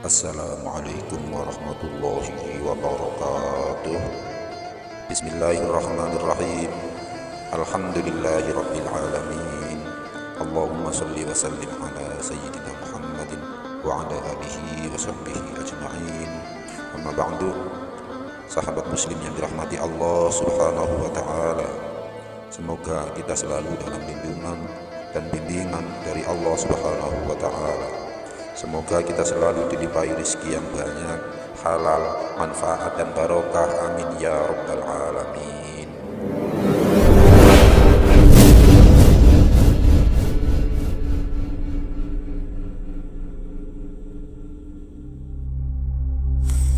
Assalamualaikum warahmatullahi wabarakatuh. Bismillahirrahmanirrahim. Alhamdulillahi rabbil alamin. Allahumma salli wa sallim ala sayyidina Muhammadin wa ala alihi wa sahbihi ajma'in. Amma ba'du. Sahabat muslim yang dirahmati Allah subhanahu wa ta'ala, semoga kita selalu dalam lindungan dan bimbingan dari Allah subhanahu wa ta'ala. Semoga kita selalu dilimpahi rezeki yang banyak, halal, manfaat dan barokah. Amin ya rabbal alamin.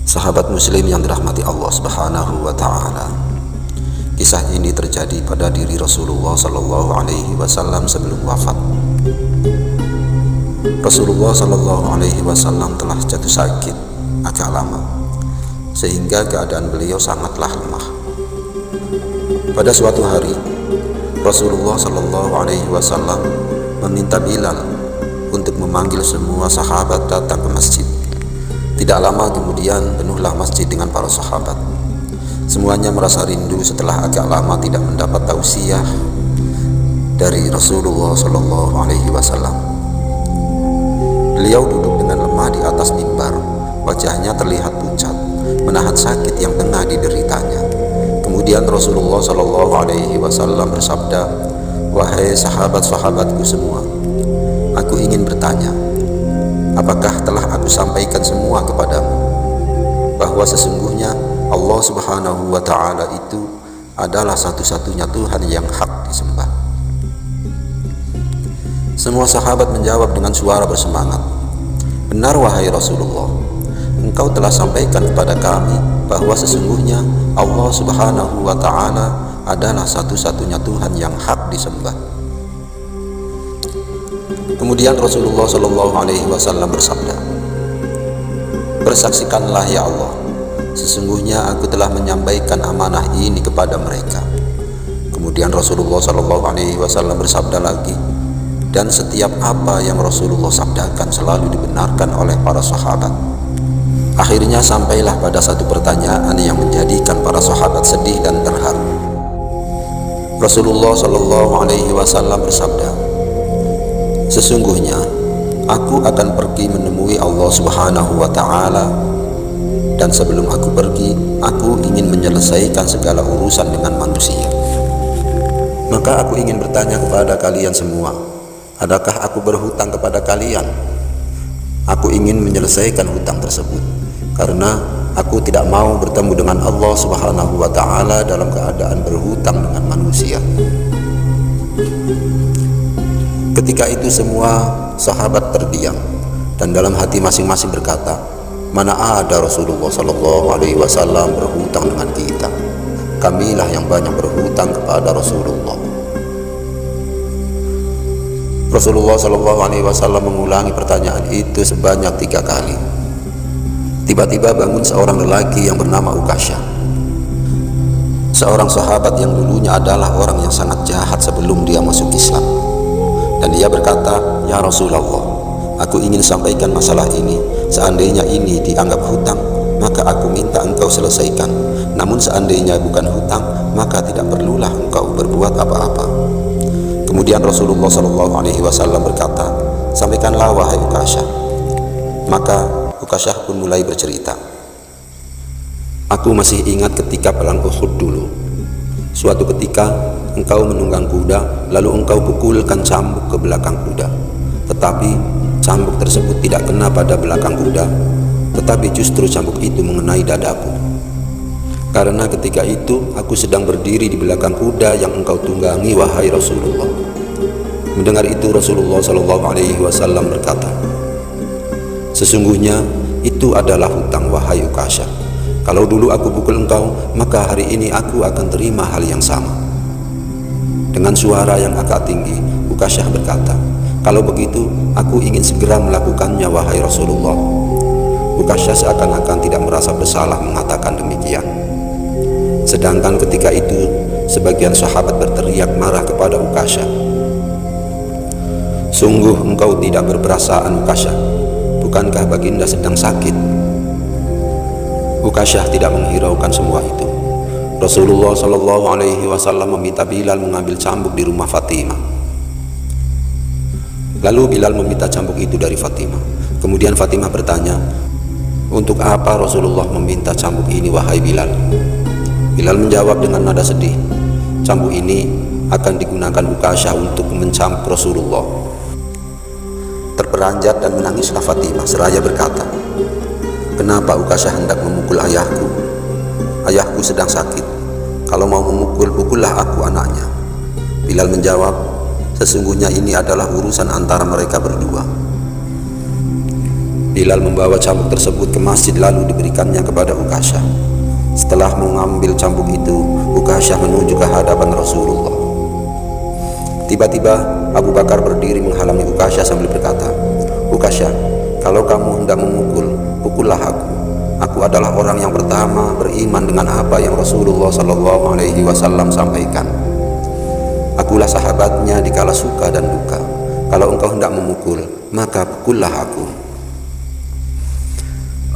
Sahabat muslim yang dirahmati Allah subhanahu wa ta'ala, kisah ini terjadi pada diri Rasulullah sallallahu alaihi wasallam sebelum wafat. Rasulullah sallallahu alaihi wasallam telah jatuh sakit agak lama, sehingga keadaan beliau sangatlah lemah. Pada suatu hari, Rasulullah sallallahu alaihi wasallam meminta Bilal untuk memanggil semua sahabat datang ke masjid. Tidak lama kemudian penuhlah masjid dengan para sahabat. Semuanya merasa rindu setelah agak lama tidak mendapat tausiah dari Rasulullah sallallahu alaihi wasallam. Beliau duduk dengan lemah di atas mimbar, wajahnya terlihat pucat, menahan sakit yang tengah dideritanya. Kemudian Rasulullah Shallallahu Alaihi Wasallam bersabda, "Wahai sahabat-sahabatku semua, aku ingin bertanya, apakah telah aku sampaikan semua kepadamu, bahwa sesungguhnya Allah Subhanahu Wa Taala itu adalah satu-satunya Tuhan yang hak disembah?" Semua sahabat menjawab dengan suara bersemangat, "Benar wahai Rasulullah, engkau telah sampaikan kepada kami bahwa sesungguhnya Allah subhanahu wa ta'ala adalah satu-satunya Tuhan yang hak disembah." Kemudian Rasulullah sallallahu alaihi wasallam bersabda, "Bersaksikanlah ya Allah, sesungguhnya aku telah menyampaikan amanah ini kepada mereka." Kemudian Rasulullah sallallahu alaihi wasallam bersabda lagi, dan setiap apa yang Rasulullah sabdakan selalu dibenarkan oleh para sahabat. Akhirnya sampailah pada satu pertanyaan yang menjadikan para sahabat sedih dan terharu. Rasulullah Shallallahu Alaihi Wasallam bersabda, "Sesungguhnya aku akan pergi menemui Allah Subhanahu Wa Taala, dan sebelum aku pergi, aku ingin menyelesaikan segala urusan dengan manusia. Maka aku ingin bertanya kepada kalian semua, adakah aku berhutang kepada kalian? Aku ingin menyelesaikan hutang tersebut, karena aku tidak mau bertemu dengan Allah Subhanahu wa Ta'ala dalam keadaan berhutang dengan manusia." Ketika itu semua sahabat terdiam, dan dalam hati masing-masing berkata, "Mana ada Rasulullah Sallallahu Alaihi Wasallam berhutang dengan kita? Kamilah yang banyak berhutang kepada Rasulullah." Rasulullah Shallallahu Alaihi Wasallam mengulangi pertanyaan itu sebanyak 3 kali. Tiba-tiba bangun seorang lelaki yang bernama Ukasyah, seorang sahabat yang dulunya adalah orang yang sangat jahat sebelum dia masuk Islam. Dan dia berkata, "Ya Rasulullah, aku ingin sampaikan masalah ini. Seandainya ini dianggap hutang, maka aku minta engkau selesaikan. Namun seandainya bukan hutang, maka tidak perlulah engkau berbuat apa-apa." Kemudian Rasulullah Shallallahu Alaihi Wasallam berkata, "Sampaikanlah wahai Ukasyah." Maka Ukasyah pun mulai bercerita, "Aku masih ingat ketika perang Uhud dulu. Suatu ketika engkau menunggang kuda, lalu engkau pukulkan cambuk ke belakang kuda. Tetapi cambuk tersebut tidak kena pada belakang kuda, tetapi justru cambuk itu mengenai dadaku. Karena ketika itu aku sedang berdiri di belakang kuda yang engkau tunggangi, wahai Rasulullah." Mendengar itu Rasulullah Shallallahu Alaihi Wasallam berkata, "Sesungguhnya itu adalah hutang wahai Ukasyah. Kalau dulu aku pukul engkau, maka hari ini aku akan terima hal yang sama." Dengan suara yang agak tinggi, Ukasyah berkata, "Kalau begitu, aku ingin segera melakukannya wahai Rasulullah." Ukasyah seakan-akan tidak merasa bersalah mengatakan demikian. Sedangkan ketika itu sebagian sahabat berteriak marah kepada Ukasyah, "Sungguh engkau tidak berperasaan, Ukasyah. bukankah baginda sedang sakit? Ukasyah tidak menghiraukan semua itu. Rasulullah Shallallahu Alaihi Wasallam meminta Bilal mengambil cambuk di rumah Fatimah. Lalu Bilal meminta cambuk itu dari Fatimah. Kemudian Fatimah bertanya, "Untuk apa Rasulullah meminta cambuk ini, wahai Bilal?" Bilal menjawab dengan nada sedih, "Cambuk ini akan digunakan Ukasyah untuk mencambuk Rasulullah." Terperanjat dan menangislah Fatimah seraya berkata, "Kenapa Ukasyah hendak memukul ayahku? Ayahku sedang sakit. Kalau mau memukul, pukullah aku anaknya." Bilal menjawab, "Sesungguhnya ini adalah urusan antara mereka berdua." Bilal membawa cambuk tersebut ke masjid lalu diberikannya kepada Ukasyah. Setelah mengambil cambuk itu, Ukasyah menuju ke hadapan Rasulullah. Tiba-tiba Abu Bakar berdiri menghalangi Ukasyah sambil berkata, "Ukasyah, kalau kamu hendak memukul, pukullah aku. Aku adalah orang yang pertama beriman dengan apa yang Rasulullah Shallallahu Alaihi Wasallam sampaikan. Akulah sahabatnya di kala suka dan duka. Kalau engkau hendak memukul, maka pukullah aku."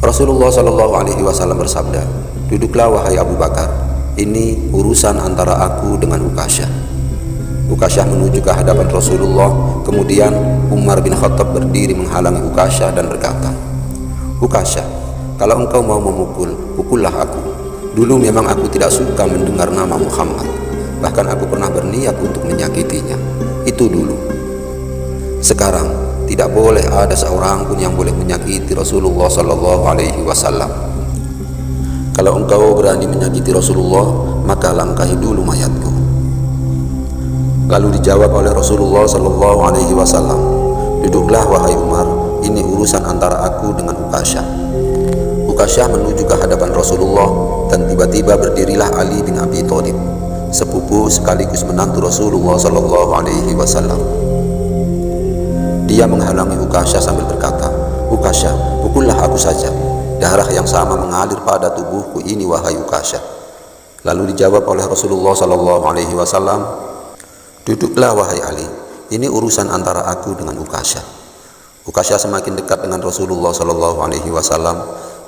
Rasulullah Shallallahu Alaihi Wasallam bersabda, "Duduklah wahai Abu Bakar, ini urusan antara aku dengan Ukasyah." Ukasyah menuju ke hadapan Rasulullah. Kemudian Umar bin Khattab berdiri menghalangi Ukasyah dan berkata, "Ukasyah, kalau engkau mau memukul, pukullah aku. Dulu memang aku tidak suka mendengar nama Muhammad. Bahkan aku pernah berniat untuk menyakitinya. Itu dulu. Sekarang tidak boleh ada seorang pun yang boleh menyakiti Rasulullah Sallallahu Alaihi Wasallam. Kalau engkau berani menyakiti Rasulullah, maka langkahi dulu mayatku." Lalu dijawab oleh Rasulullah Sallallahu Alaihi Wasallam, "Duduklah wahai Umar, ini urusan antara aku dengan Ukasyah." Ukasyah menuju ke hadapan Rasulullah dan tiba-tiba berdirilah Ali bin Abi Thalib, sepupu sekaligus menantu Rasulullah Sallallahu Alaihi Wasallam. Dia menghalangi Ukasyah sambil berkata, "Ukasyah, pukullah aku saja. Darah yang sama mengalir pada tubuhku ini, wahai Ukasyah." Lalu dijawab oleh Rasulullah Sallallahu Alaihi Wasallam, "Duduklah wahai Ali, ini urusan antara aku dengan Ukasyah." Ukasyah semakin dekat dengan Rasulullah Sallallahu Alaihi Wasallam.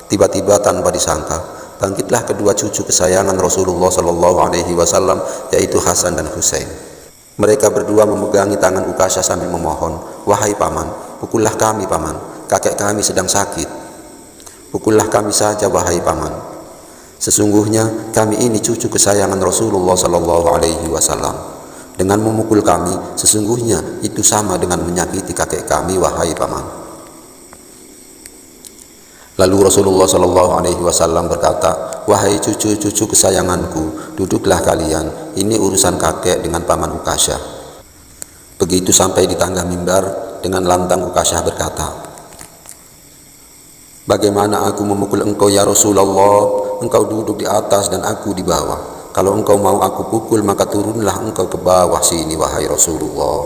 Tiba-tiba tanpa disangka, bangkitlah kedua cucu kesayangan Rasulullah Sallallahu Alaihi Wasallam, yaitu Hasan dan Husain. Mereka berdua memegangi tangan Ukasyah sambil memohon, "Wahai paman, pukullah kami paman, kakek kami sedang sakit. Pukullah kami saja wahai paman. Sesungguhnya kami ini cucu kesayangan Rasulullah Sallallahu Alaihi Wasallam. Dengan memukul kami, sesungguhnya itu sama dengan menyakiti kakek kami, wahai paman." Lalu Rasulullah Sallallahu Alaihi Wasallam berkata, "Wahai cucu-cucu kesayanganku, duduklah kalian. Ini urusan kakek dengan paman Ukasyah." Begitu sampai di tangga mimbar, dengan lantang Ukasyah berkata, "Bagaimana aku memukul engkau ya Rasulullah? Engkau duduk di atas dan aku di bawah. Kalau engkau mau aku pukul, maka turunlah engkau ke bawah sini, wahai Rasulullah."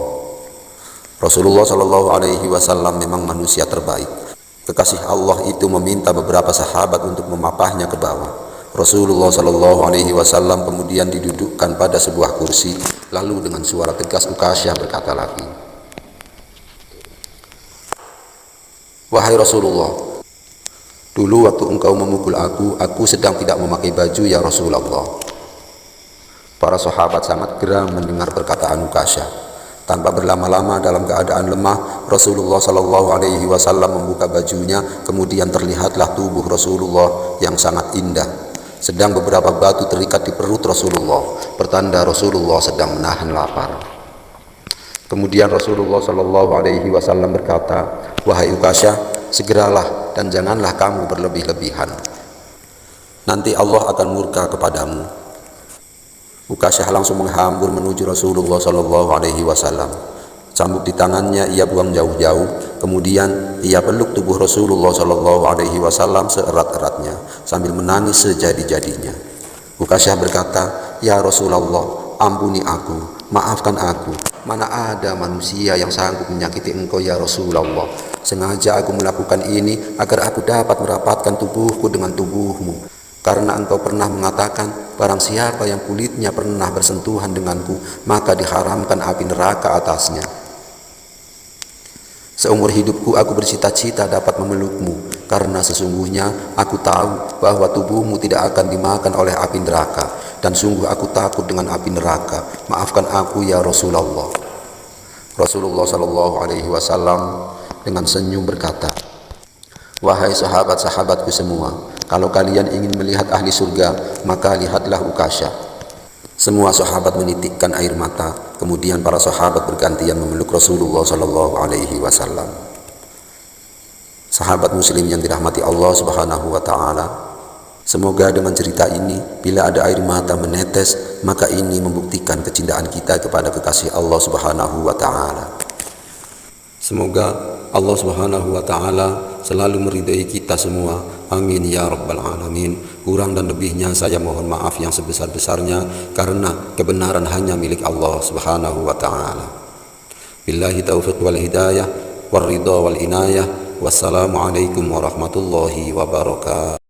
Rasulullah Sallallahu Alaihi Wasallam memang manusia terbaik. Kekasih Allah itu meminta beberapa sahabat untuk memapahnya ke bawah. Rasulullah Sallallahu Alaihi Wasallam kemudian didudukkan pada sebuah kursi. Lalu dengan suara tegas Ukasyah berkata lagi, "Wahai Rasulullah, dulu waktu engkau memukul aku sedang tidak memakai baju ya Rasulullah." Para sahabat sangat geram mendengar perkataan Ukasyah. Tanpa berlama-lama dalam keadaan lemah, Rasulullah Sallallahu Alaihi Wasallam membuka bajunya, kemudian terlihatlah tubuh Rasulullah yang sangat indah. Sedang beberapa batu terikat di perut Rasulullah, pertanda Rasulullah sedang menahan lapar. Kemudian Rasulullah Sallallahu Alaihi Wasallam berkata, "Wahai Ukasyah, segeralah dan janganlah kamu berlebih-lebihan. Nanti Allah akan murka kepadamu." Ukasyah langsung menghambur menuju Rasulullah Sallallahu Alaihi Wasallam. Cambuk di tangannya ia buang jauh-jauh. Kemudian ia peluk tubuh Rasulullah Sallallahu Alaihi Wasallam seerat-eratnya sambil menangis sejadi-jadinya. Ukasyah berkata, "Ya Rasulullah, ampuni aku, maafkan aku. Mana ada manusia yang sanggup menyakiti engkau ya Rasulullah. Sengaja aku melakukan ini agar aku dapat merapatkan tubuhku dengan tubuhmu. Karena engkau pernah mengatakan, barang siapa yang kulitnya pernah bersentuhan denganku, maka diharamkan api neraka atasnya." Seumur hidupku aku bercita-cita dapat memelukmu, karena sesungguhnya aku tahu bahwa tubuhmu tidak akan dimakan oleh api neraka, dan sungguh aku takut dengan api neraka. Maafkan aku ya Rasulullah. Rasulullah Shallallahu Alaihi Wasallam dengan senyum berkata, wahai sahabat-sahabatku semua, kalau kalian ingin melihat ahli surga, maka lihatlah Ukasha. Semua sahabat menitikkan air mata. Kemudian para sahabat bergantian memeluk Rasulullah Shallallahu Alaihi Wasallam. Sahabat Muslim yang dirahmati Allah Subhanahu Wa Taala, semoga dengan cerita ini, bila ada air mata menetes, maka ini membuktikan kecintaan kita kepada kekasih Allah Subhanahu Wa Taala. Semoga Allah Subhanahu Wa Taala selalu meridai kita semua. Amin ya rabbal alamin. Kurang dan lebihnya saya mohon maaf yang sebesar-besarnya, karena kebenaran hanya milik Allah Subhanahu wa taala. Billahi taufiq wal hidayah, war ridha wal inayah. Wassalamualaikum warahmatullahi wabarakatuh.